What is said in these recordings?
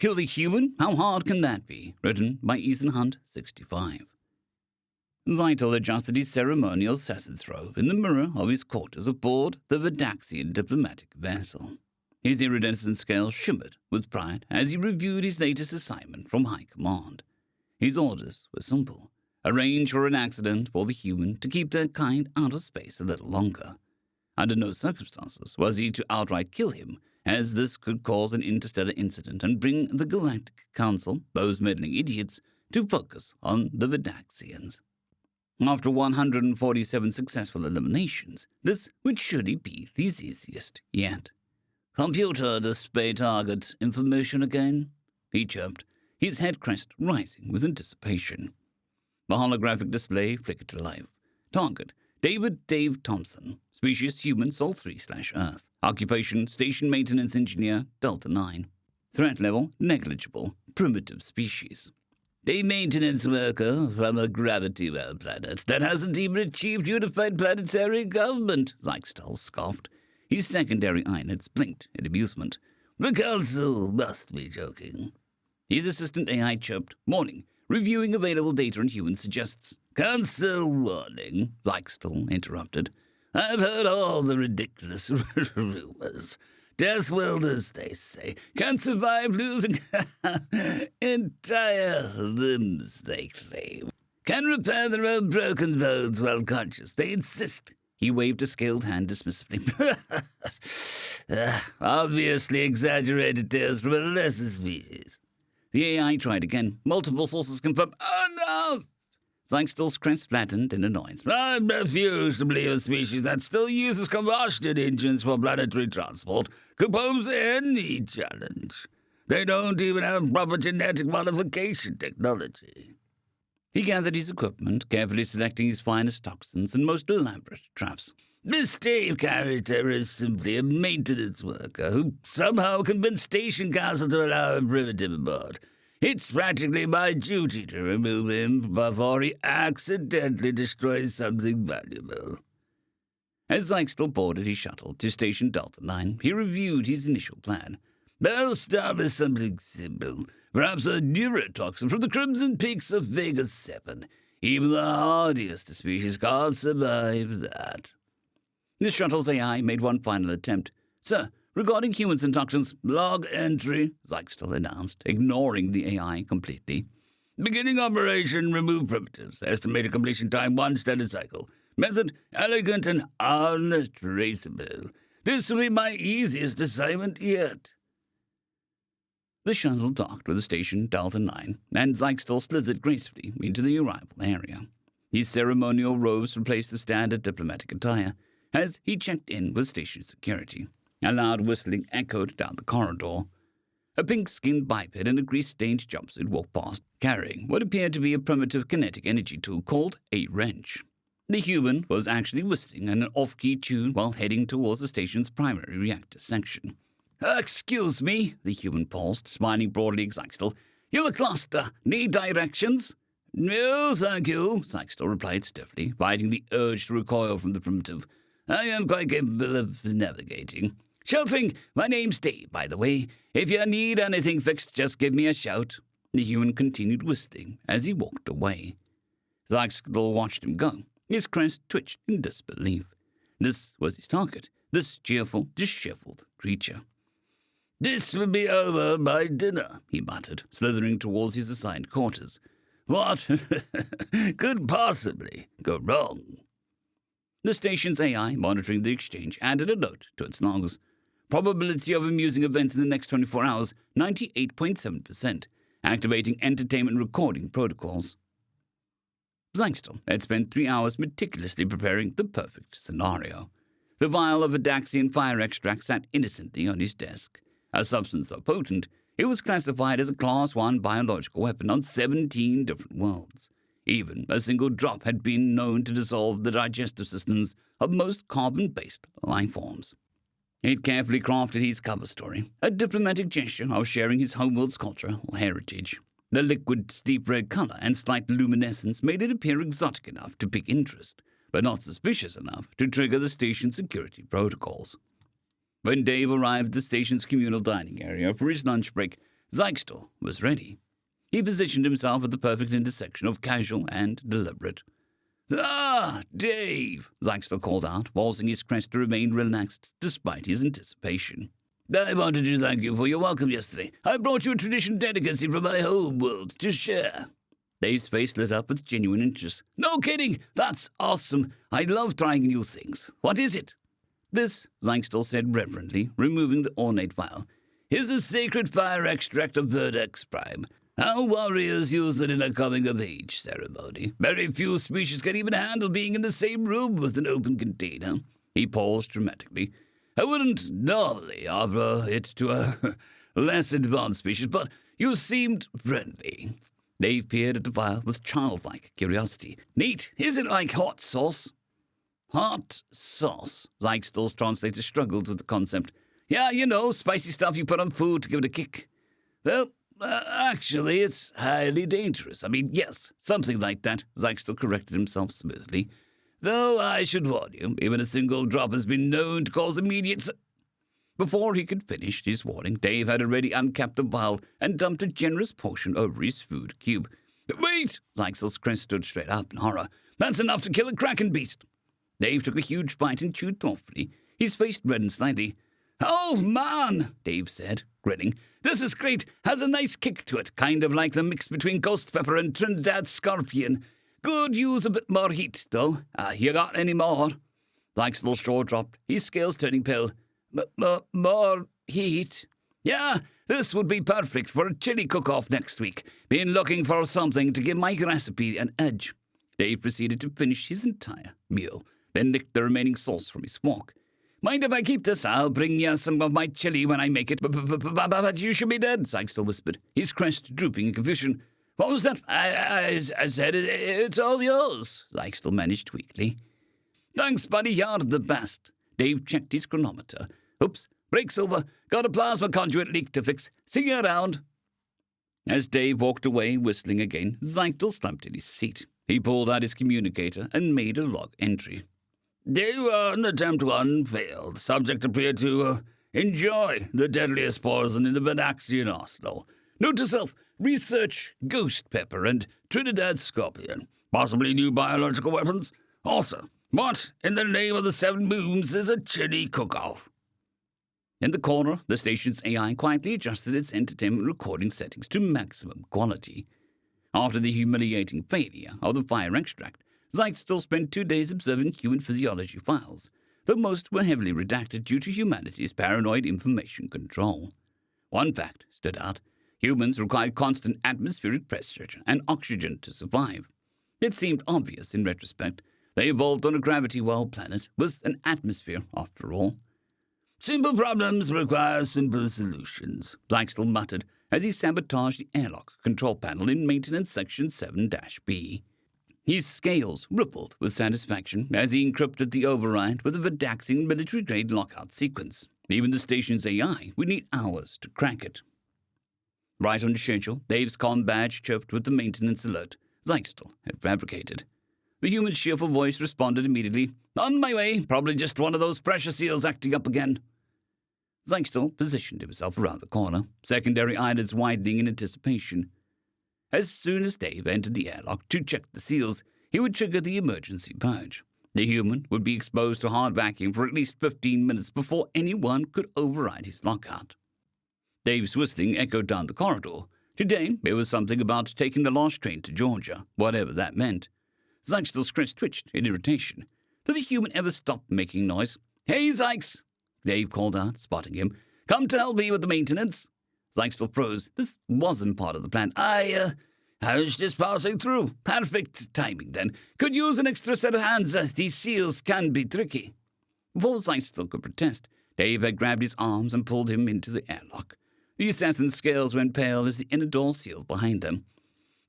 Kill the human? How hard can that be? Written by Ethan Hunt, 65. Zytel adjusted his ceremonial assassin's robe in the mirror of his quarters aboard the Vidaxian diplomatic vessel. His iridescent scales shimmered with pride as he reviewed his latest assignment from High Command. His orders were simple. Arrange for an accident for the human to keep their kind out of space a little longer. Under no circumstances was he to outright kill him, as this could cause an interstellar incident and bring the Galactic Council, those meddling idiots, to focus on the Vidaxians. After 147 successful eliminations, this would surely be the easiest yet. "Computer, display target information again," he chirped, his head crest rising with anticipation. The holographic display flickered to life. Target: Dave Thompson. Species: human, Sol 3/Earth. Occupation: station maintenance engineer, Delta 9. Threat level: negligible. Primitive species. A maintenance worker from a gravity-well planet that hasn't even achieved unified planetary government, Zyxtal scoffed. His secondary eyelids blinked in amusement. The council must be joking. His assistant AI chirped. Morning. Reviewing available data and human suggests. Council warning, Zyxtal interrupted. I've heard all the ridiculous rumors. Deathworlders, they say, can survive losing entire limbs, they claim. Can repair their own broken bones while conscious, they insist. He waved a scaled hand dismissively. Obviously exaggerated tales from a lesser species. The AI tried again. Multiple sources confirmed. Oh no! Zyxtal's crest flattened in annoyance. I refuse to believe a species that still uses combustion engines for planetary transport could pose any challenge. They don't even have proper genetic modification technology. He gathered his equipment, carefully selecting his finest toxins and most elaborate traps. This Dave character is simply a maintenance worker who somehow convinced Station Council to allow a primitive aboard. It's practically my duty to remove him before he accidentally destroys something valuable. As Zyxtal boarded his shuttle to Station Delta 9, he reviewed his initial plan. I'll start with something simple. Perhaps a neurotoxin from the Crimson Peaks of Vegas 7. Even the hardiest species can't survive that. The shuttle's AI made one final attempt. Sir, regarding humans and toxins, log entry, Zyxtal announced, ignoring the AI completely. Beginning operation, remove primitives. Estimated completion time, 1 standard cycle. Method, elegant and untraceable. This will be my easiest assignment yet. The shuttle docked with the station Delta 9, and Zyxtal slithered gracefully into the arrival area. His ceremonial robes replaced the standard diplomatic attire as he checked in with station security. A loud whistling echoed down the corridor. A pink-skinned biped in a grease-stained jumpsuit walked past, carrying what appeared to be a primitive kinetic energy tool called a wrench. The human was actually whistling an off-key tune while heading towards the station's primary reactor section. Excuse me, the human paused, smiling broadly at Zyxtal. You a cluster. Need directions? No, thank you, Zyxtal replied stiffly, fighting the urge to recoil from the primitive. I am quite capable of navigating. Sure thing. My name's Dave, by the way. If you need anything fixed, just give me a shout. The human continued whistling as he walked away. Zyxtal watched him go. His crest twitched in disbelief. This was his target, this cheerful, disheveled creature. This will be over by dinner, he muttered, slithering towards his assigned quarters. What could possibly go wrong? The station's AI, monitoring the exchange, added a note to its logs. Probability of amusing events in the next 24 hours, 98.7%. Activating entertainment recording protocols. Zyxtal had spent 3 hours meticulously preparing the perfect scenario. The vial of Vidaxian fire extract sat innocently on his desk. A substance so potent, it was classified as a Class 1 biological weapon on 17 different worlds. Even a single drop had been known to dissolve the digestive systems of most carbon-based life forms. He'd carefully crafted his cover story, a diplomatic gesture of sharing his homeworld's cultural heritage. The liquid, steep red color and slight luminescence made it appear exotic enough to pique interest, but not suspicious enough to trigger the station's security protocols. When Dave arrived at the station's communal dining area for his lunch break, Zyxtor was ready. He positioned himself at the perfect intersection of casual and deliberate. "Ah, Dave," Zyxtor called out, waltzing his crest to remain relaxed despite his anticipation. "I wanted to thank you for your welcome yesterday. I brought you a tradition delicacy from my home world to share." Dave's face lit up with genuine interest. "No kidding! That's awesome! I love trying new things. What is it?" "This," Zyxtor said reverently, removing the ornate vial, "is a sacred fire extract of Verdex Prime. Our warriors use it in a coming-of-age ceremony. Very few species can even handle being in the same room with an open container." He paused dramatically. "I wouldn't normally offer it to a less advanced species, but you seemed friendly." Dave peered at the vial with childlike curiosity. "Neat. Is it like hot sauce?" "Hot sauce?" Zyxtor's translator struggled with the concept. "Yeah, you know, spicy stuff you put on food to give it a kick." "Well, actually, it's highly dangerous. I mean, yes, something like that," Zyxtor corrected himself smoothly. "Though I should warn you, even a single drop has been known to cause immediate..." Before he could finish his warning, Dave had already uncapped the vial and dumped a generous portion over his food cube. "Wait!" Zyxtor's crest stood straight up in horror. "That's enough to kill a kraken beast." Dave took a huge bite and chewed thoughtfully. His face reddened slightly. "Oh, man," Dave said, grinning. "This is great. Has a nice kick to it, kind of like the mix between ghost pepper and Trinidad scorpion. Could use a bit more heat, though. You got any more?" Zyxtor's jaw dropped, his scales turning pale. More heat?" "Yeah, this would be perfect for a chili cook-off next week. Been looking for something to give my recipe an edge." Dave proceeded to finish his entire meal, then licked the remaining sauce from his fork. "Mind if I keep this? I'll bring you some of my chili when I make it. But you should be dead," Zyxtor whispered, his crest drooping in confusion. "What was that?" I said, it's all yours," Zyxtor managed weakly. "Thanks, buddy, you're the best." Dave checked his chronometer. "Oops, break's over. Got a plasma conduit leak to fix. See you around." As Dave walked away, whistling again, Zyxtor slumped in his seat. He pulled out his communicator and made a log entry. "Day 1, attempt 1 failed. Subject appeared to enjoy the deadliest poison in the Venaxian arsenal. Note to self, research ghost pepper and Trinidad scorpion. Possibly new biological weapons. Also, what in the name of the 7 moons is a chili cook-off?" In the corner, the station's AI quietly adjusted its entertainment recording settings to maximum quality. After the humiliating failure of the fire extract, Zyxtor spent 2 days observing human physiology files, though most were heavily redacted due to humanity's paranoid information control. One fact stood out. Humans required constant atmospheric pressure and oxygen to survive. It seemed obvious in retrospect. They evolved on a gravity-well planet with an atmosphere, after all. "Simple problems require simple solutions," Zyxtor muttered as he sabotaged the airlock control panel in Maintenance Section 7-B. His scales rippled with satisfaction as he encrypted the override with a Verdaxian military-grade lockout sequence. Even the station's AI would need hours to crack it. Right on schedule, Dave's comm badge chirped with the maintenance alert Zyxtor had fabricated. The human's cheerful voice responded immediately. "On my way, probably just one of those pressure seals acting up again." Zyxtor positioned himself around the corner, secondary eyelids widening in anticipation. As soon as Dave entered the airlock to check the seals, he would trigger the emergency purge. The human would be exposed to hard vacuum for at least 15 minutes before anyone could override his lockout. Dave's whistling echoed down the corridor. Today, it was something about taking the last train to Georgia, whatever that meant. Zyxtor's crest twitched in irritation. Did the human ever stop making noise? "Hey, Zyx!" Dave called out, spotting him. "Come to help me with the maintenance." Zyxtor froze. This wasn't part of the plan. I was just passing through. Perfect timing, then. Could use an extra set of hands. These seals can be tricky." Before Zyxtor could protest, Dave had grabbed his arms and pulled him into the airlock. The assassin's scales went pale as the inner door sealed behind them.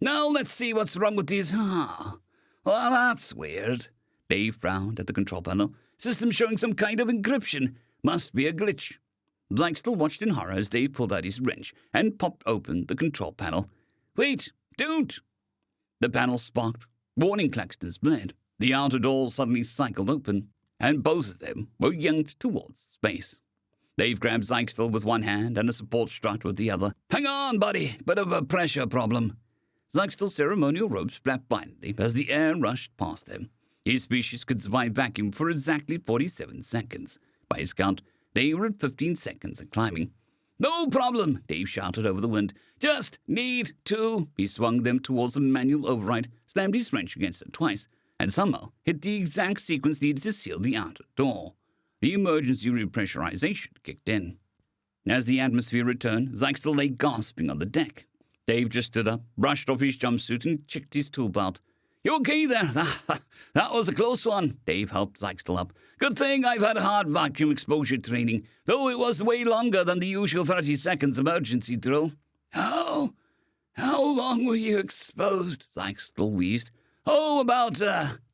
"Now let's see what's wrong with these. Well, that's weird." Dave frowned at the control panel. "System showing some kind of encryption. Must be a glitch." Zyxtor watched in horror as Dave pulled out his wrench and popped open the control panel. "Wait, don't!" The panel sparked. Warning klaxons blared. The outer door suddenly cycled open, and both of them were yanked towards space. Dave grabbed Zyxtel with one hand and a support strut with the other. Hang on, buddy. Bit of a pressure problem. Zyxtel's ceremonial robes flapped violently as the air rushed past them. His species could survive vacuum for exactly 47 seconds. By his count, they were at 15 seconds and climbing. No problem, Dave shouted over the wind. Just need to. He swung them towards the manual override, slammed his wrench against it twice, and somehow hit the exact sequence needed to seal the outer door. The emergency repressurization kicked in. As the atmosphere returned, Zyxtel lay gasping on the deck. Dave just stood up, brushed off his jumpsuit, and checked his tool belt. You okay there? That was a close one. Dave helped Zyxtel up. Good thing I've had hard vacuum exposure training, though it was way longer than the usual 30 seconds emergency drill. How long were you exposed? Zyxtel wheezed. Oh, about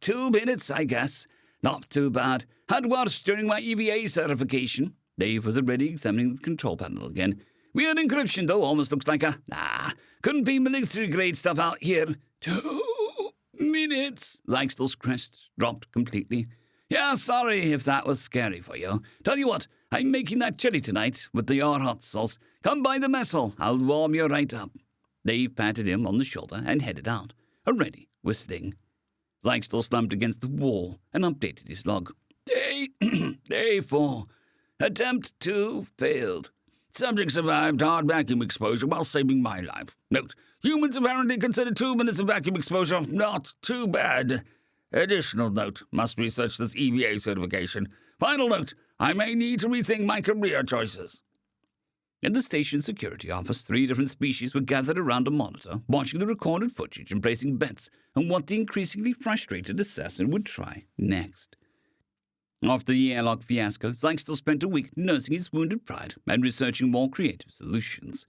2 minutes, I guess. Not too bad. Had worse during my EVA certification. Dave was already examining the control panel again. Weird encryption, though, almost looks like couldn't be military-grade stuff out here. 2 minutes. Zyxtel's crest dropped completely. Yeah, sorry if that was scary for you. Tell you what, I'm making that chili tonight with your hot sauce. Come by the mess hall. I'll warm you right up. Dave patted him on the shoulder and headed out, already whistling. Zyxtel slumped against the wall and updated his log. Day 4. Attempt 2 failed. Subject survived hard vacuum exposure while saving my life. Note, humans apparently consider 2 minutes of vacuum exposure not too bad. Additional note, must research this EVA certification. Final note, I may need to rethink my career choices. In the station security office, 3 different species were gathered around a monitor, watching the recorded footage and placing bets on what the increasingly frustrated assassin would try next. After the airlock fiasco, Zyxtel spent a week nursing his wounded pride and researching more creative solutions.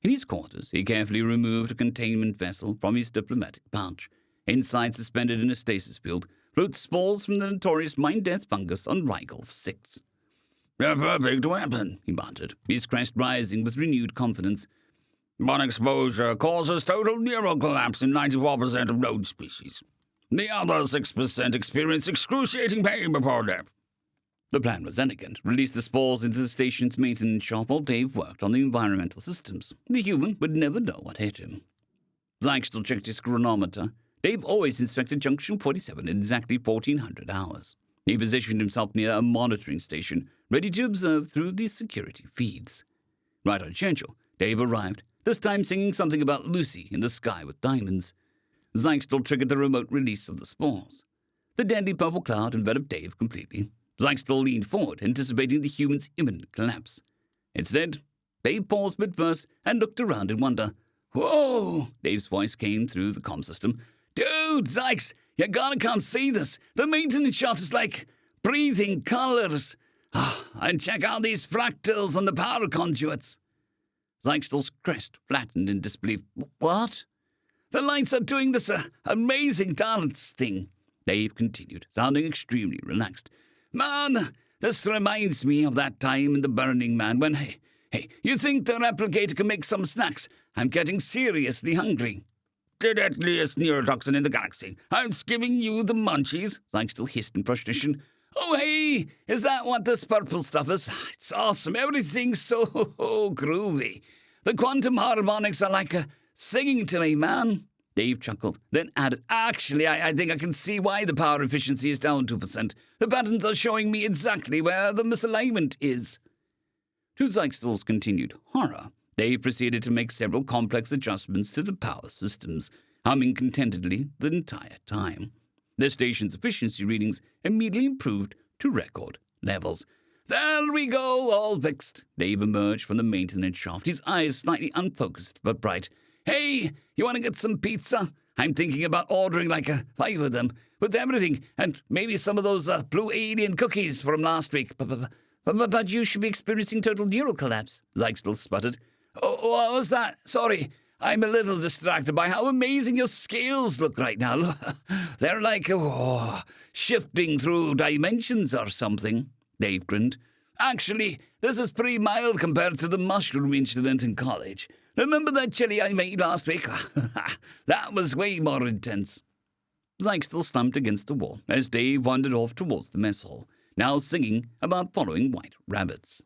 In his quarters, he carefully removed a containment vessel from his diplomatic pouch. Inside, suspended in a stasis field, float spores from the notorious mind-death fungus on Rigolf 6. A perfect weapon, he muttered, his crest rising with renewed confidence. One exposure causes total neural collapse in 94% of known species. The other 6% experience excruciating pain before death. The plan was elegant. Release the spores into the station's maintenance shop while Dave worked on the environmental systems. The human would never know what hit him. Zyxtel checked his chronometer. Dave always inspected Junction 47 in exactly 1400 hours. He positioned himself near a monitoring station, ready to observe through the security feeds. Right on schedule, Dave arrived, this time singing something about Lucy in the sky with diamonds. Zyxtel triggered the remote release of the spores. The deadly purple cloud enveloped Dave completely. Zyxtel leaned forward, anticipating the human's imminent collapse. Instead, Dave paused mid-verse and looked around in wonder. Whoa! Dave's voice came through the comm system. Dude, Zyx, you gotta come see this. The maintenance shaft is like breathing colors. And check out these fractals on the power conduits. Zyxtel's crest flattened in disbelief. What? The lights are doing this amazing dance thing, Dave continued, sounding extremely relaxed. Man, this reminds me of that time in the Burning Man when, hey, you think the replicator can make some snacks? I'm getting seriously hungry. The deadliest neurotoxin in the galaxy. It's giving you the munchies, Zyxtel hissed in frustration. Oh, hey, is that what this purple stuff is? It's awesome. Everything's so groovy. The quantum harmonics are like singing to me, man. Dave chuckled, then added, Actually, I think I can see why the power efficiency is down 2%. The patterns are showing me exactly where the misalignment is. To Zyxtel's continued horror, Dave proceeded to make several complex adjustments to the power systems, humming contentedly the entire time. The station's efficiency readings immediately improved to record levels. There we go, all fixed. Dave emerged from the maintenance shaft, his eyes slightly unfocused but bright. Hey, you want to get some pizza? I'm thinking about ordering like 5 of them, with everything, and maybe some of those blue alien cookies from last week. But you should be experiencing total neural collapse, Zyxtel sputtered. Oh, what was that? Sorry, I'm a little distracted by how amazing your scales look right now. They're like shifting through dimensions or something. Dave grinned. Actually, this is pretty mild compared to the mushroom incident in college. Remember that chili I made last week? That was way more intense. Zyxtel slumped against the wall as Dave wandered off towards the mess hall, now singing about following white rabbits.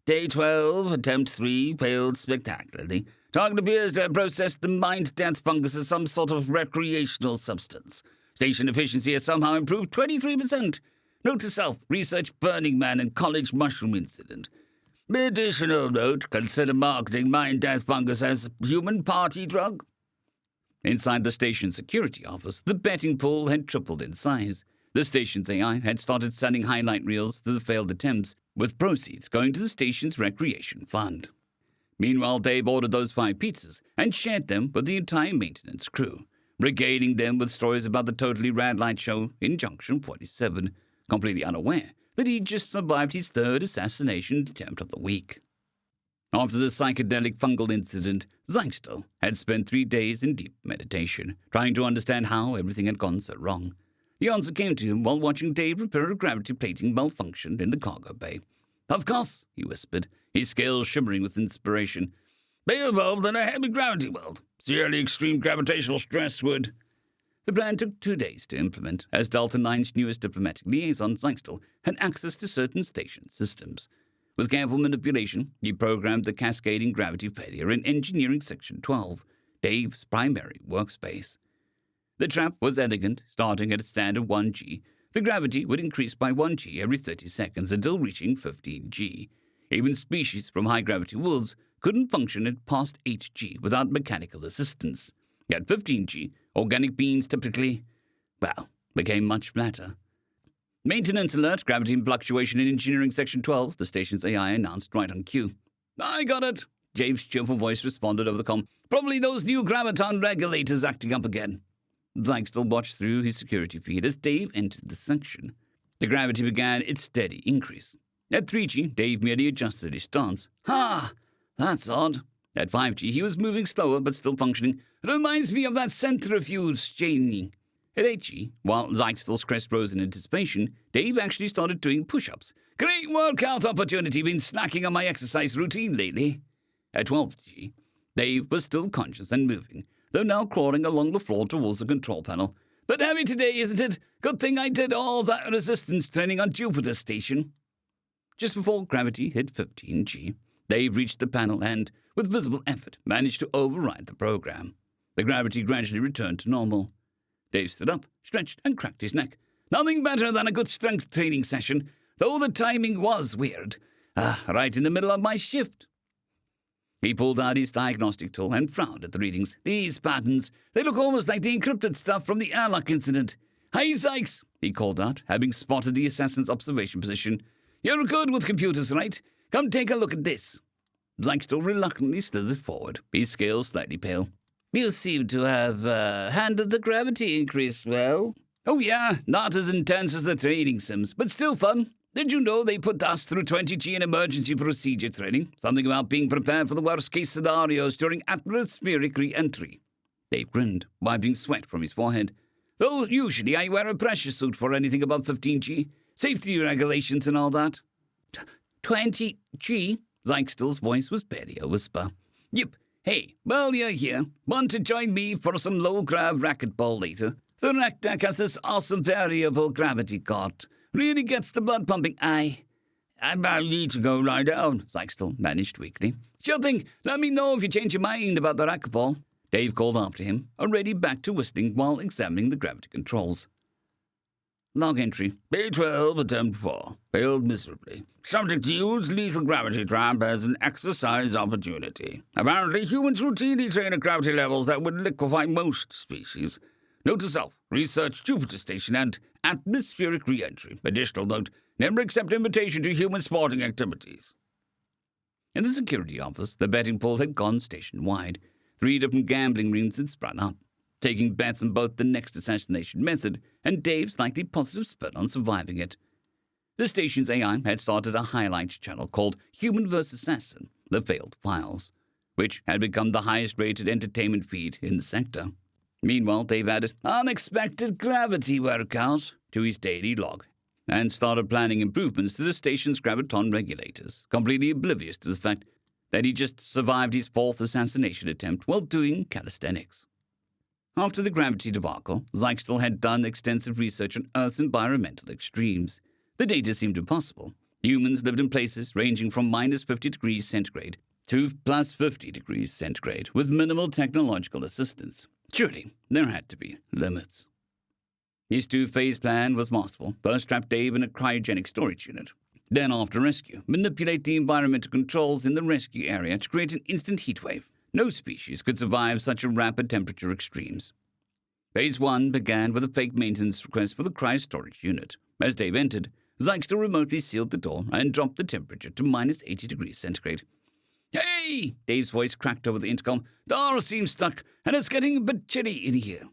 Day 12, attempt 3, failed spectacularly. Target appears to have processed the mind-death fungus as some sort of recreational substance. Station efficiency has somehow improved 23%. Note to self, research Burning Man and college mushroom incident. Additional note, consider marketing mind-death fungus as human party drug. Inside the station security office, the betting pool had tripled in size. The station's AI had started sending highlight reels for the failed attempts, with proceeds going to the station's recreation fund. Meanwhile, Dave ordered those 5 pizzas and shared them with the entire maintenance crew, regaling them with stories about the totally rad light show in Junction 47, completely unaware that he'd just survived his 3rd assassination attempt of the week. After the psychedelic fungal incident, Zeichstel had spent 3 days in deep meditation, trying to understand how everything had gone so wrong. The answer came to him while watching Dave repair a gravity plating malfunction in the cargo bay. "Of course," he whispered, his scales shimmering with inspiration. "Be involved in a heavy gravity world. Severely extreme gravitational stress would..." The plan took 2 days to implement, as Delta 9's newest diplomatic liaison, Zeichstel, had access to certain station systems. With careful manipulation, he programmed the cascading gravity failure in Engineering Section 12, Dave's primary workspace. The trap was elegant, starting at a standard 1G. The gravity would increase by 1G every 30 seconds until reaching 15G. Even species from high-gravity worlds couldn't function at past 8G without mechanical assistance. At 15G, organic beings typically, became much flatter. "Maintenance alert, gravity fluctuation in Engineering Section 12, the station's AI announced right on cue. "I got it," Dave's cheerful voice responded over the comm. "Probably those new graviton regulators acting up again." Zeichstel watched through his security feed as Dave entered the section. The gravity began its steady increase. At 3G, Dave merely adjusted his stance. That's odd. At 5G, he was moving slower but still functioning. "It reminds me of that centrifuge chaining." At 8G, while Zeichstel's crest rose in anticipation, Dave actually started doing push-ups. "Great workout opportunity, been snacking on my exercise routine lately." At 12G, Dave was still conscious and moving, though now crawling along the floor towards the control panel. "But heavy today, isn't it? Good thing I did all that resistance training on Jupiter Station." Just before gravity hit 15G, Dave reached the panel and, with visible effort, managed to override the program. The gravity gradually returned to normal. Dave stood up, stretched, and cracked his neck. "Nothing better than a good strength training session, though the timing was weird. Right in the middle of my shift." He pulled out his diagnostic tool and frowned at the readings. "These patterns, they look almost like the encrypted stuff from the airlock incident." "Hey, Sykes," he called out, having spotted the assassin's observation position. "You're good with computers, right? Come take a look at this." Zeichstel reluctantly slithered forward, his scales slightly pale. "You seem to have handled the gravity increase well." "Oh yeah, not as intense as the training sims, but still fun. Did you know they put us through 20G in emergency procedure training? Something about being prepared for the worst-case scenarios during atmospheric re-entry." Dave grinned, wiping sweat from his forehead. "Though usually I wear a pressure suit for anything above 15G. Safety regulations and all that." 20G? Zeichstel's voice was barely a whisper. "Yep. Hey, well, you're here. Want to join me for some low-grav racquetball later? The rack deck has this awesome variable gravity cart. Really gets the blood pumping. I need to go lie down," Zeichstel managed weakly. "Sure thing. Let me know if you change your mind about the racquetball." Dave called after him, already back to whistling while examining the gravity controls. Log entry. Day 12, attempt 4. Failed miserably. Subject used lethal gravity trap as an exercise opportunity. Apparently, humans routinely train at gravity levels that would liquefy most species. Note to self, research Jupiter Station and atmospheric re-entry. Additional note, never accept invitation to human sporting activities. In the security office, the betting pool had gone station-wide. 3 different gambling rings had sprung up, taking bets on both the next assassination method and Dave's likely positive spin on surviving it. The station's AI had started a highlights channel called Human vs. Assassin, The Failed Files, which had become the highest-rated entertainment feed in the sector. Meanwhile, Dave added unexpected gravity workout to his daily log and started planning improvements to the station's graviton regulators, completely oblivious to the fact that he just survived his 4th assassination attempt while doing calisthenics. After the gravity debacle, Zeichstel had done extensive research on Earth's environmental extremes. The data seemed impossible. Humans lived in places ranging from minus 50 degrees centigrade to plus 50 degrees centigrade with minimal technological assistance. Surely, there had to be limits. His two-phase plan was masterful. First, trap Dave in a cryogenic storage unit. Then, after rescue, manipulate the environmental controls in the rescue area to create an instant heat wave. No species could survive such a rapid temperature extremes. Phase 1 began with a fake maintenance request for the cryo storage unit. As Dave entered, Zyxter remotely sealed the door and dropped the temperature to minus 80 degrees centigrade. "Hey!" Dave's voice cracked over the intercom. "Door seems stuck, and it's getting a bit chilly in here."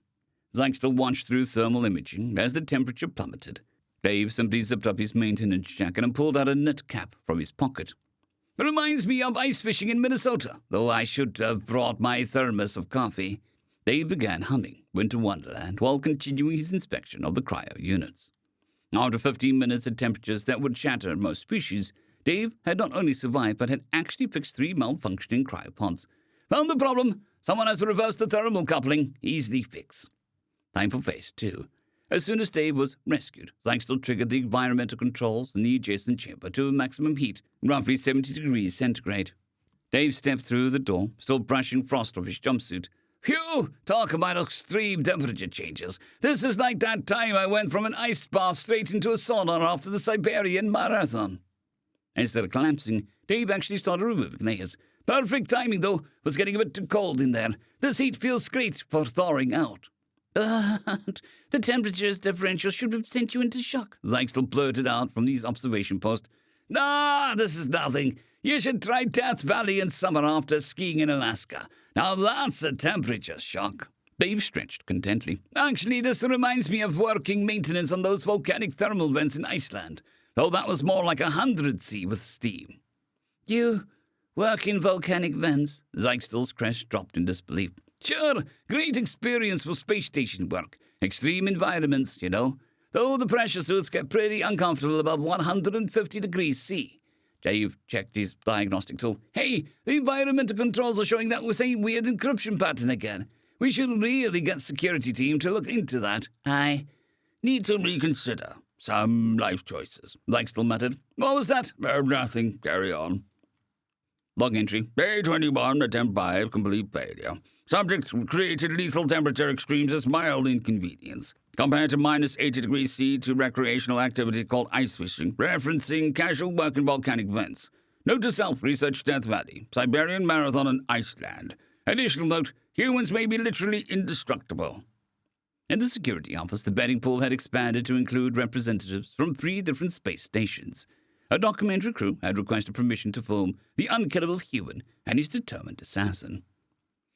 Zyxter watched through thermal imaging as the temperature plummeted. Dave simply zipped up his maintenance jacket and pulled out a knit cap from his pocket. "It reminds me of ice fishing in Minnesota, though I should have brought my thermos of coffee." Dave began humming Winter Wonderland while continuing his inspection of the cryo units. After 15 minutes at temperatures that would shatter most species, Dave had not only survived but had actually fixed 3 malfunctioning cryopods. "Found the problem. Someone has to reverse the thermal coupling. Easily fix." Time for phase 2. As soon as Dave was rescued, Zyxter triggered the environmental controls in the adjacent chamber to a maximum heat, roughly 70 degrees centigrade. Dave stepped through the door, still brushing frost off his jumpsuit. "Phew! Talk about extreme temperature changes. This is like that time I went from an ice bath straight into a sauna after the Siberian Marathon." Instead of collapsing, Dave actually started removing layers. "Perfect timing, though. Was getting a bit too cold in there. This heat feels great for thawing out." "But the temperature's differential should have sent you into shock," Zyxter blurted out from his observation post. "Nah, this is nothing. You should try Death Valley in summer after skiing in Alaska. Now that's a temperature shock." Dave stretched contently. "Actually, this reminds me of working maintenance on those volcanic thermal vents in Iceland, though that was more like 100°C with steam." "You work in volcanic vents?" Zyxter's crest dropped in disbelief. "Sure, great experience for space station work. Extreme environments, you know. Though the pressure suits get pretty uncomfortable above 150 degrees C. Dave checked his diagnostic tool. "Hey, the environmental controls are showing that same weird encryption pattern again. We should really get security team to look into that." "I need to reconsider some life choices," Zyxter muttered. "What was that?" "Nothing. Carry on." Log entry. Day 21, attempt 5, complete failure. Subject created lethal temperature extremes as mild inconvenience. Compared to minus 80 degrees C to recreational activity called ice fishing, referencing casual work in volcanic vents. Note to self, research Death Valley, Siberian Marathon and Iceland. Additional note, humans may be literally indestructible. In the security office, the betting pool had expanded to include representatives from 3 different space stations. A documentary crew had requested permission to film the unkillable human and his determined assassin.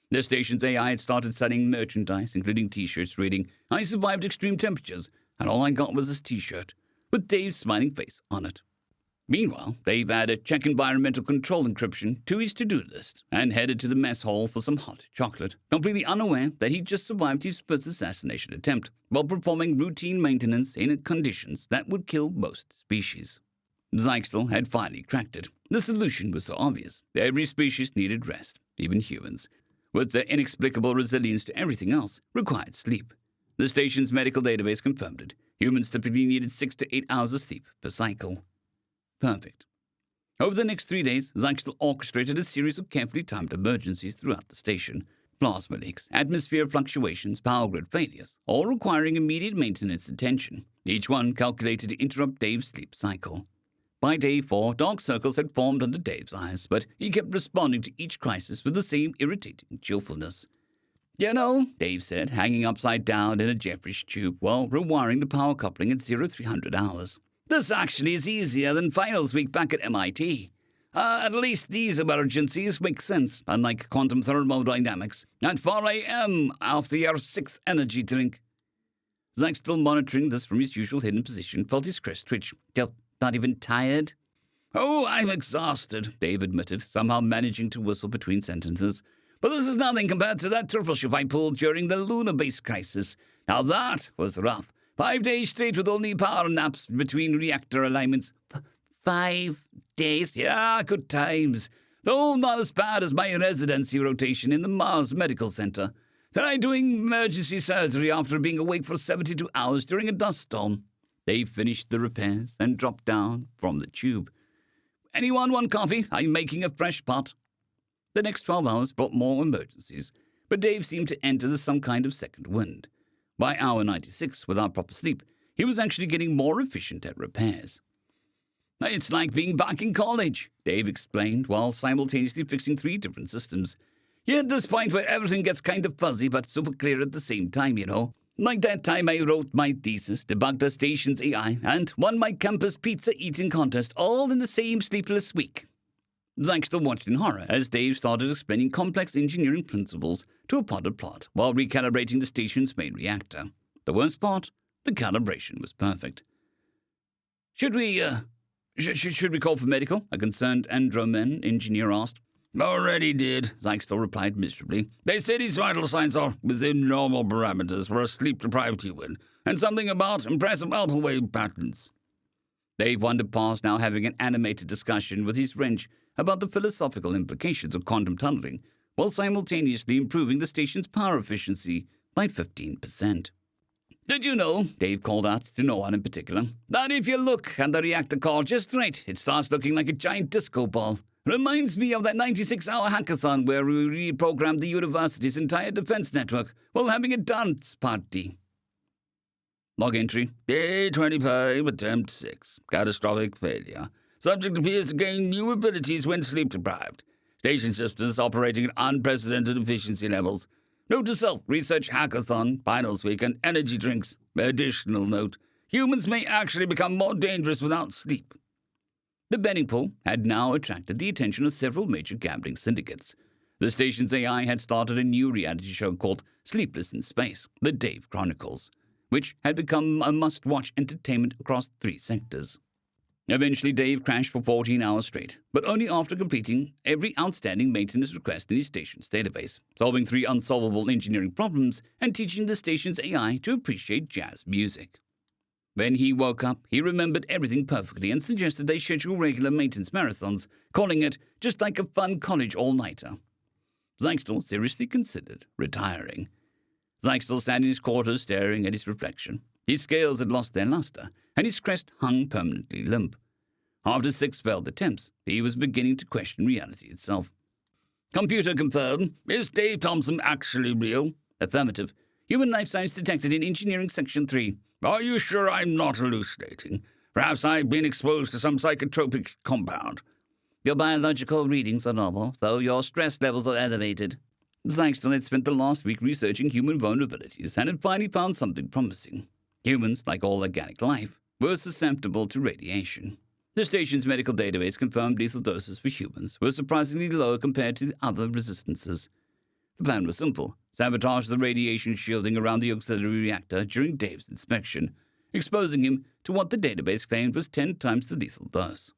The station's AI had started selling merchandise, including T-shirts reading, "I survived extreme temperatures, and all I got was this T-shirt," with Dave's smiling face on it. Meanwhile, Dave added check environmental control encryption to his to-do list and headed to the mess hall for some hot chocolate, completely unaware that he'd just survived his 5th assassination attempt while performing routine maintenance in conditions that would kill most species. Zyxter had finally cracked it. The solution was so obvious. Every species needed rest, even humans, with their inexplicable resilience to everything else, required sleep. The station's medical database confirmed it. Humans typically needed 6 to 8 hours of sleep per cycle. Perfect. Over the next 3 days, Zyxter orchestrated a series of carefully timed emergencies throughout the station. Plasma leaks, atmosphere fluctuations, power grid failures, all requiring immediate maintenance attention, each one calculated to interrupt Dave's sleep cycle. By day 4, dark circles had formed under Dave's eyes, but he kept responding to each crisis with the same irritating cheerfulness. "You know," Dave said, hanging upside down in a Jeffries tube while rewiring the power coupling at 0300 hours. "This actually is easier than finals week back at MIT. At least these emergencies make sense, unlike quantum thermodynamics, at 4 a.m. after your 6th energy drink." Zyxter, monitoring this from his usual hidden position, felt his crest twitch. "Not even tired?" "Oh, I'm exhausted," Dave admitted, somehow managing to whistle between sentences. "But this is nothing compared to that triple shift I pulled during the lunar base crisis. Now that was rough. 5 days straight with only power naps between reactor alignments." 5 days? Yeah, good times. Though not as bad as my residency rotation in the Mars Medical Center. Then I'm doing emergency surgery after being awake for 72 hours during a dust storm. Dave finished the repairs and dropped down from the tube. "Anyone want coffee? I'm making a fresh pot." The next 12 hours brought more emergencies, but Dave seemed to enter some kind of second wind. By hour 96, without proper sleep, he was actually getting more efficient at repairs. "It's like being back in college," Dave explained, while simultaneously fixing 3 different systems. "You're at this point where everything gets kind of fuzzy but super clear at the same time, you know. Like that time I wrote my thesis, debugged our station's AI, and won my campus pizza eating contest all in the same sleepless week." Zach still watched in horror as Dave started explaining complex engineering principles to a potted plot while recalibrating the station's main reactor. The worst part? The calibration was perfect. "Should we call for medical?" a concerned Andromen engineer asked. "Already did," Zyxtel replied miserably. "They said his vital signs are within normal parameters for a sleep-deprived human, and something about impressive alpha wave patterns." Dave wandered past, now having an animated discussion with his wrench about the philosophical implications of quantum tunneling, while simultaneously improving the station's power efficiency by 15%. "Did you know," Dave called out to no one in particular, "that if you look at the reactor core just right, it starts looking like a giant disco ball? Reminds me of that 96-hour hackathon where we reprogrammed the university's entire defense network while having a dance party." Log entry: Day 25, attempt 6. Catastrophic failure. Subject appears to gain new abilities when sleep-deprived. Station systems operating at unprecedented efficiency levels. Note to self: research hackathon, finals week, and energy drinks. Additional note: humans may actually become more dangerous without sleep. The betting pool had now attracted the attention of several major gambling syndicates. The station's AI had started a new reality show called Sleepless in Space, The Dave Chronicles, which had become a must-watch entertainment across 3 sectors. Eventually, Dave crashed for 14 hours straight, but only after completing every outstanding maintenance request in his station's database, solving 3 unsolvable engineering problems, and teaching the station's AI to appreciate jazz music. When he woke up, he remembered everything perfectly and suggested they schedule regular maintenance marathons, calling it just like a fun college all-nighter. Zyxtel seriously considered retiring. Zyxtel sat in his quarters staring at his reflection. His scales had lost their luster, and his crest hung permanently limp. After 6 failed attempts, he was beginning to question reality itself. "Computer confirmed. Is Dave Thompson actually real?" "Affirmative. Human life signs detected in Engineering Section 3. "Are you sure I'm not hallucinating? Perhaps I've been exposed to some psychotropic compound." "Your biological readings are normal, though your stress levels are elevated." Zyxtel had spent the last week researching human vulnerabilities and had finally found something promising. Humans, like all organic life, were susceptible to radiation. The station's medical database confirmed lethal doses for humans were surprisingly low compared to the other resistances. The plan was simple: sabotage the radiation shielding around the auxiliary reactor during Dave's inspection, exposing him to what the database claimed was 10 times the lethal dose.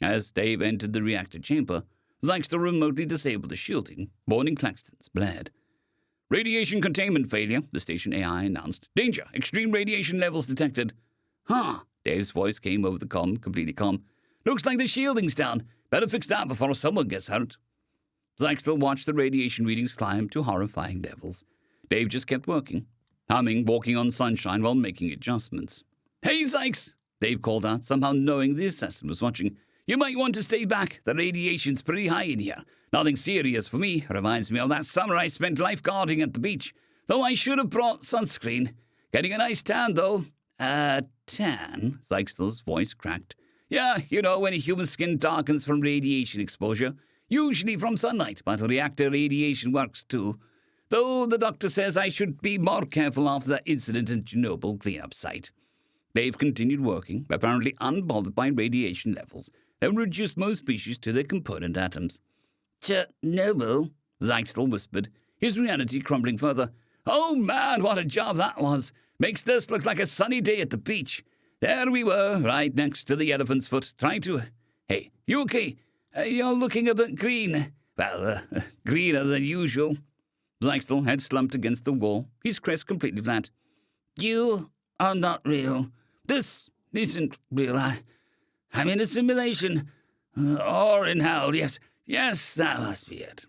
As Dave entered the reactor chamber, Zyxtel remotely disabled the shielding. Warning klaxons blared. "Radiation containment failure," the station AI announced. "Danger! Extreme radiation levels detected." "Huh," Dave's voice came over the comm, completely calm. "Looks like the shielding's down. Better fix that before someone gets hurt." Zyxtel watched the radiation readings climb to horrifying levels. Dave just kept working, humming Walking on Sunshine while making adjustments. "Hey, Zyx!" Dave called out, somehow knowing the assassin was watching. "You might want to stay back. The radiation's pretty high in here. Nothing serious for me. Reminds me of that summer I spent lifeguarding at the beach. Though I should have brought sunscreen. Getting a nice tan, though." Tan?" Zyxtel's voice cracked. "Yeah, you know, when a human skin darkens from radiation exposure. Usually from sunlight, but reactor radiation works too. Though the doctor says I should be more careful after that incident at Chernobyl cleanup site." Dave continued working, apparently unbothered by radiation levels that would reduce most species to their component atoms. "Chernobyl?" Zyxtel whispered, his reality crumbling further. "Oh man, what a job that was! Makes this look like a sunny day at the beach. There we were, right next to the elephant's foot, trying to... Hey, you okay? You're looking a bit green. Well, greener than usual." Zyxtel had slumped against the wall, his crest completely flat. "You are not real. This isn't real. I'm in a simulation. Or in hell, yes. Yes, that must be it."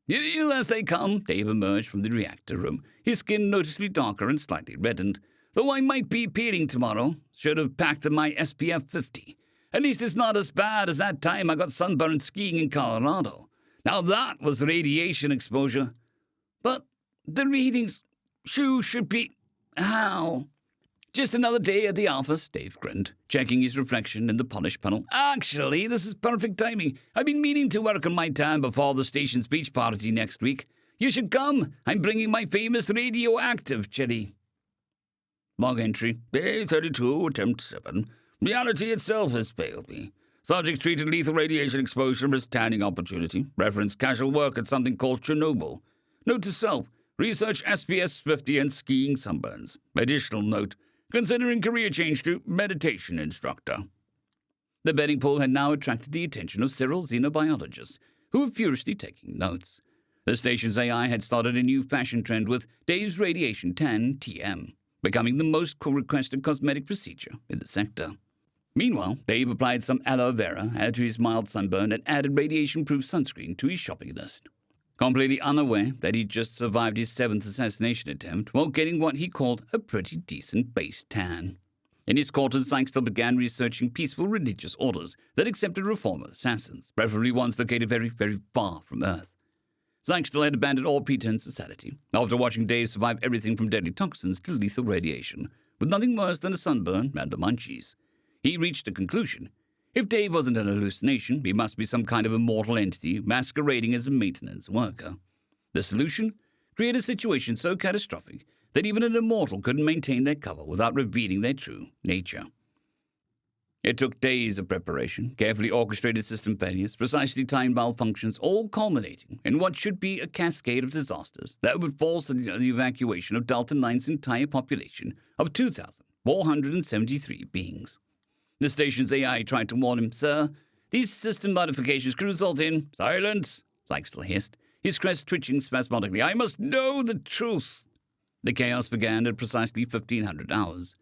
Ill as they come, Dave emerged from the reactor room, his skin noticeably darker and slightly reddened. Though I might be peeling tomorrow, should have packed my SPF 50. At least it's not as bad as that time I got sunburned skiing in Colorado. Now that was radiation exposure. But the readings should be... How? Just another day at the office, Dave grinned, checking his reflection in the polish panel. Actually, this is perfect timing. I've been meaning to work on my tan before the station's beach party next week. You should come. I'm bringing my famous radioactive chili. Log entry, day 32, attempt 7. Reality itself has failed me. Subject treated lethal radiation exposure as tanning opportunity. Reference casual work at something called Chernobyl. Note to self, research SPS 50 and skiing sunburns. Additional note, considering career change to meditation instructor. The betting pool had now attracted the attention of several xenobiologists, who were furiously taking notes. The station's AI had started a new fashion trend with Dave's Radiation Tan TM, becoming the most requested cosmetic procedure in the sector. Meanwhile, Dave applied some aloe vera, added to his mild sunburn, and added radiation-proof sunscreen to his shopping list. Completely unaware that he'd just survived his 7th assassination attempt while getting what he called a pretty decent base tan. In his quarters, Sykesville began researching peaceful religious orders that accepted reformer assassins, preferably ones located very, very far from Earth. Sykesville had abandoned all pretense of sanity after watching Dave survive everything from deadly toxins to lethal radiation, with nothing worse than a sunburn and the munchies. He reached a conclusion. If Dave wasn't an hallucination, he must be some kind of immortal entity masquerading as a maintenance worker. The solution? Create a situation so catastrophic that even an immortal couldn't maintain their cover without revealing their true nature. It took days of preparation, carefully orchestrated system failures, precisely timed malfunctions, all culminating in what should be a cascade of disasters that would force the evacuation of Dalton 9's entire population of 2,473 beings. The station's AI tried to warn him, "Sir, these system modifications could result in..." "Silence!" Sykesville hissed, his crest twitching spasmodically. "I must know the truth!" The chaos began at precisely 1500 hours.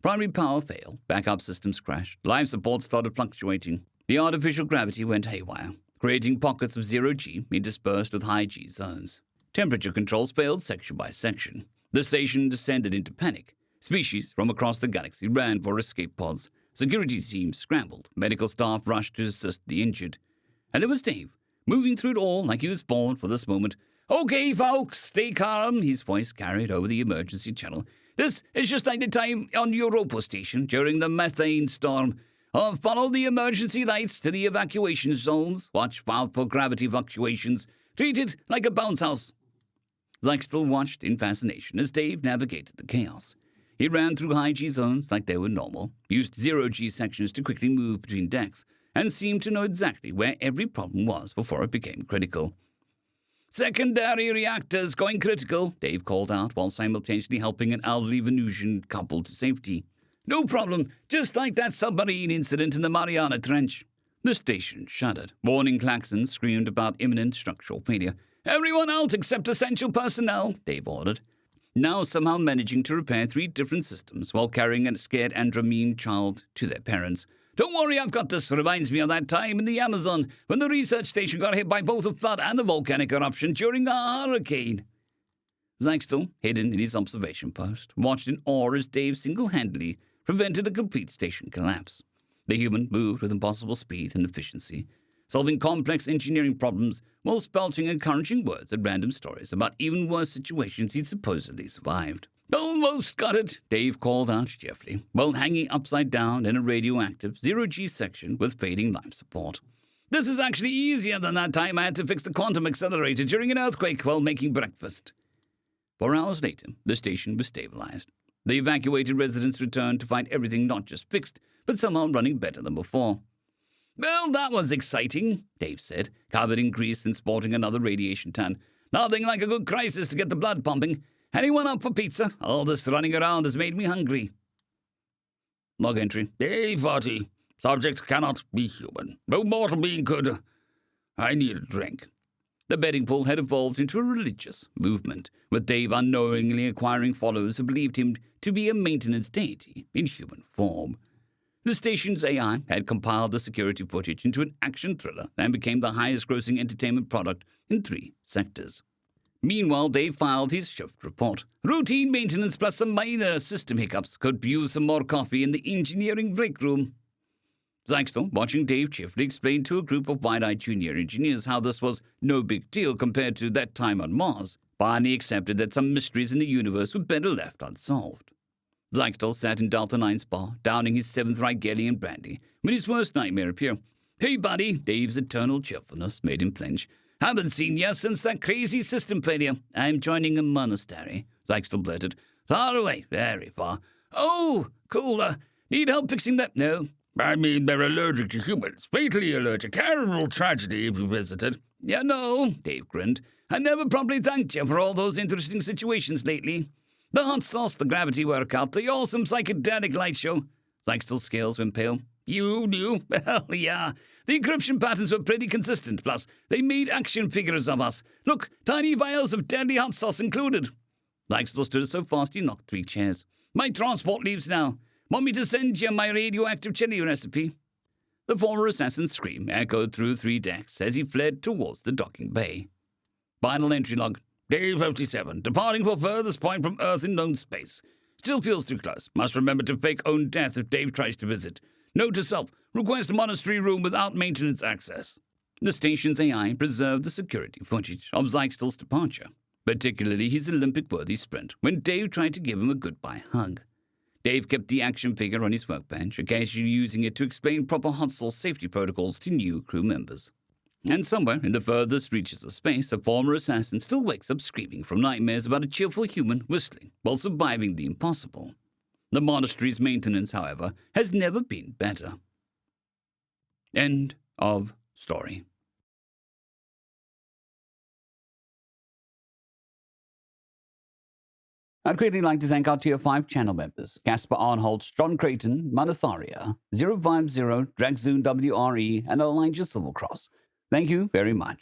Primary power failed, backup systems crashed, life support started fluctuating. The artificial gravity went haywire, creating pockets of zero-G interspersed with high-G zones. Temperature controls failed section by section. The station descended into panic. Species from across the galaxy ran for escape pods. Security teams scrambled. Medical staff rushed to assist the injured. And there was Dave, moving through it all like he was born for this moment. "Okay, folks, stay calm," his voice carried over the emergency channel. "This is just like the time on Europa Station during the methane storm. Follow the emergency lights to the evacuation zones. Watch out for gravity fluctuations. Treat it like a bounce house." Sykesville watched in fascination as Dave navigated the chaos. He ran through high-G zones like they were normal, used zero-G sections to quickly move between decks, and seemed to know exactly where every problem was before it became critical. "Secondary reactors going critical," Dave called out while simultaneously helping an elderly Venusian couple to safety. "No problem, just like that submarine incident in the Mariana Trench." The station shuddered. Warning klaxons screamed about imminent structural failure. "Everyone out except essential personnel," Dave ordered, now somehow managing to repair 3 different systems while carrying a scared Andromene child to their parents. "Don't worry, I've got this. Reminds me of that time in the Amazon when the research station got hit by both a flood and a volcanic eruption during a hurricane." Sykesville, hidden in his observation post, watched in awe as Dave single-handedly prevented a complete station collapse. The human moved with impossible speed and efficiency, solving complex engineering problems while spouting encouraging words and random stories about even worse situations he'd supposedly survived. "Almost got it," Dave called out cheerfully, while hanging upside down in a radioactive zero-G section with fading life support. "This is actually easier than that time I had to fix the quantum accelerator during an earthquake while making breakfast." 4 hours later, the station was stabilized. The evacuated residents returned to find everything not just fixed, but somehow running better than before. "Well, that was exciting," Dave said, covered in grease and sporting another radiation tan. "Nothing like a good crisis to get the blood pumping. Anyone up for pizza? All this running around has made me hungry." Log entry, day 40. Subject cannot be human. No mortal being could. I need a drink. The betting pool had evolved into a religious movement, with Dave unknowingly acquiring followers who believed him to be a maintenance deity in human form. The station's AI had compiled the security footage into an action thriller and became the highest-grossing entertainment product in 3 sectors. Meanwhile, Dave filed his shift report. Routine maintenance plus some minor system hiccups could use some more coffee in the engineering break room. Zyxtel, watching Dave cheerfully explain to a group of wide-eyed junior engineers how this was no big deal compared to that time on Mars, finally accepted that some mysteries in the universe were better left unsolved. Zyxtel sat in Delta 9's bar, downing his 7th Rigelian brandy, when his worst nightmare appeared. "Hey, buddy," Dave's eternal cheerfulness made him flinch. "Haven't seen ya since that crazy system failure. I'm joining a monastery," Zyxtel blurted. "Far away, very far." "Oh, cool. Need help fixing that?" "No. I mean, they're allergic to humans. Fatally allergic. Terrible tragedy if you visited." "Yeah, no," Dave grinned. "I never properly thanked you for all those interesting situations lately. The hot sauce, the gravity workout, the awesome psychedelic light show." Zyxtel's scales went pale. "You knew?" "Well, yeah. The encryption patterns were pretty consistent, plus they made action figures of us. Look, tiny vials of deadly hot sauce included." Zyxtel stood so fast he knocked 3 chairs. "My transport leaves now. Want me to send you my radioactive chili recipe?" The former assassin's scream echoed through 3 decks as he fled towards the docking bay. Final entry log. Day 57, departing for furthest point from Earth in known space. Still feels too close. Must remember to fake own death if Dave tries to visit. Note to self, request monastery room without maintenance access. The station's AI preserved the security footage of Zyxtel's departure, particularly his Olympic-worthy sprint when Dave tried to give him a goodbye hug. Dave kept the action figure on his workbench, occasionally using it to explain proper hot sauce safety protocols to new crew members. And somewhere in the furthest reaches of space, a former assassin still wakes up screaming from nightmares about a cheerful human whistling while surviving the impossible. The monastery's maintenance, however, has never been better. End of story. I'd greatly like to thank our Tier 5 channel members, Casper Arnholt, John Creighton, Manatharia, 050, Dragzoon WRE, and Elijah Silvercross. Thank you very much.